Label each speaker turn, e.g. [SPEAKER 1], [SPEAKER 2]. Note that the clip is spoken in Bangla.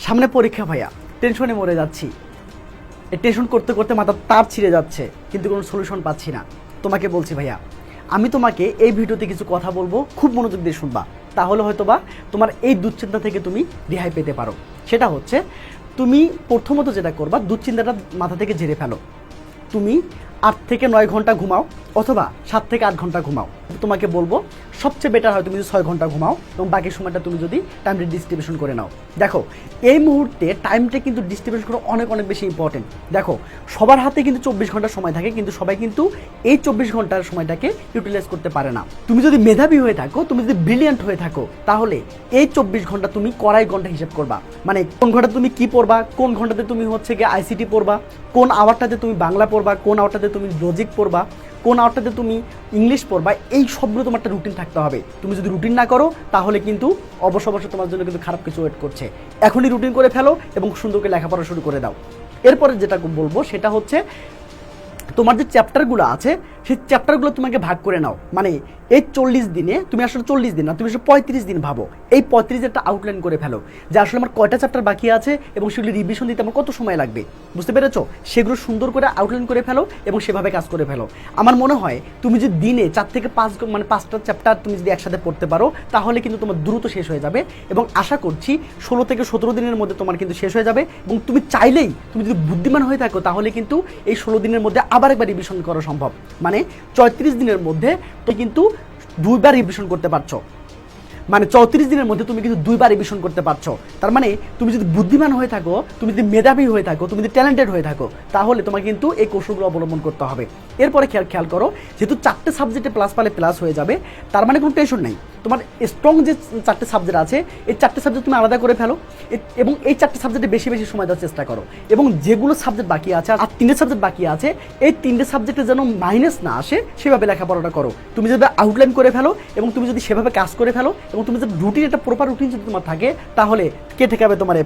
[SPEAKER 1] সামনে পরীক্ষা ভাইয়া, টেনশনে মরে যাচ্ছি। এই টেনশন করতে করতে মাথার তার ছিঁড়ে যাচ্ছে, কিন্তু কোনো সলিউশন পাচ্ছি না। তোমাকে বলছি ভাইয়া, আমি তোমাকে এই ভিডিওতে কিছু কথা বলবো, খুব মনোযোগ দিয়ে শুনবা, তাহলে হয়তোবা তোমার এই দুশ্চিন্তা থেকে তুমি রেহাই পেতে পারো। সেটা হচ্ছে, তুমি প্রথমত যেটা করবা, দুশ্চিন্তাটা মাথা থেকে ঝেড়ে ফেলো। তুমি 8 থেকে 9 ঘন্টা ঘুমাও, অথবা 7 থেকে 8 ঘন্টা ঘুমাও। তোমাকে বলবো সবচেয়ে বেটার হয় তুমি যদি 6 ঘন্টা ঘুমাও, এবং বাকি সময়টা তুমি যদি টাইমটা ডিস্ট্রিবিউশন করে নাও। দেখো, এই মুহূর্তে টাইমটা কিন্তু ডিস্ট্রিবিউশন করা অনেক অনেক বেশি ইম্পর্টেন্ট। দেখো, সবার হাতে কিন্তু 24 ঘন্টা সময় থাকে, কিন্তু সবাই কিন্তু এই 24 ঘন্টার সময়টাকে ইউটিলাইজ করতে পারে না। তুমি যদি মেধাবী হয়ে থাকো, তুমি যদি ব্রিলিয়ান্ট হয়ে থাকো, তাহলে এই 24 ঘন্টা তুমি কড়াই ঘন্টা হিসাব করবা। মানে কোন ঘন্টা তুমি কি পড়বা, কোন ঘন্টাতে তুমি হচ্ছে গিয়ে আইসিটি পড়বা, কোন আওয়ারটাতে তুমি বাংলা পড়বা, কোন আওয়ারটাতে তুমি লজিক পড়বা, কোন আওয়ারটাতে তুমি ইংলিশ পড়বা। এই সবগুলো তোমার একটা রুটিন থাকতে হবে। তুমি যদি রুটিন না করো, তাহলে কিন্তু অবশ্যই তোমার জন্য কিন্তু খারাপ কিছু ওয়েট করছে। এখনই রুটিন করে ফেলো এবং সুন্দর করে লেখাপড়া শুরু করে দাও। এরপরে যেটা বলবো সেটা হচ্ছে, তোমার যে চ্যাপ্টারগুলো আছে সেই চ্যাপ্টারগুলো তোমাকে ভাগ করে নাও। মানে এই 40 দিনে তুমি আসলে 40 দিন না, তুমি আসলে 35 দিন ভাবো। এই 35 একটা আউটলাইন করে ফেলো যে আসলে আমার কয়টা চ্যাপ্টার বাকি আছে এবং সেগুলো রিভিশন দিতে আমার কত সময় লাগবে। বুঝতে পেরেছো? সেগুলো সুন্দর করে আউটলাইন করে ফেলো এবং সেভাবে কাজ করে ফেলো। আমার মনে হয় তুমি যদি দিনে 4 থেকে 5টা চ্যাপ্টার তুমি যদি একসাথে পড়তে পারো, তাহলে কিন্তু তোমার দ্রুত শেষ হয়ে যাবে। এবং আশা করছি 16 থেকে 17 দিনের মধ্যে তোমার কিন্তু শেষ হয়ে যাবে। এবং তুমি চাইলেই, তুমি যদি বুদ্ধিমান হয়ে থাকো, তাহলে কিন্তু এই 16 দিনের মধ্যে আবার একবার রিভিশন করা সম্ভব। মানে 34 দিনের মধ্যে তুমি কিন্তু 2বার রিভিশন করতে পারছো। মানে 34 দিনের মধ্যে তুমি কিন্তু 2বার রিভিশন করতে পারছো। তার মানে তুমি যদি বুদ্ধিমান হয়ে থাকো, তুমি যদি মেধাবী হয়ে থাকো, তুমি যদি ট্যালেন্টেড হয়ে থাকো, তাহলে তোমাকে কিন্তু এই কৌশলগুলো অবলম্বন করতে হবে। এরপরে খেয়াল করো, যেহেতু 4টে সাবজেক্টে প্লাস পালে প্লাস হয়ে যাবে, তার মানে কোনো টেনশন নেই। তোমার স্ট্রং যে 4টে সাবজেক্ট আছে, এই 4টে সাবজেক্ট তুমি আলাদা করে ফেলো এবং এই 4টে সাবজেক্টে বেশি বেশি সময় দেওয়ার চেষ্টা করো। এবং যেগুলো সাবজেক্ট বাকি আছে, আর 3টে সাবজেক্ট বাকি আছে, এই 3টে সাবজেক্টে যেন মাইনাস না আসে, সেভাবে লেখাপড়াটা করো। তুমি যদি আউটলাইন করে ফেলো এবং তুমি যদি সেভাবে কাজ করে ফেলো এবং তুমি যদি রুটিন, একটা প্রপার রুটিন যদি তোমার থাকে, তাহলে কে ঠেকাবে তোমার A+।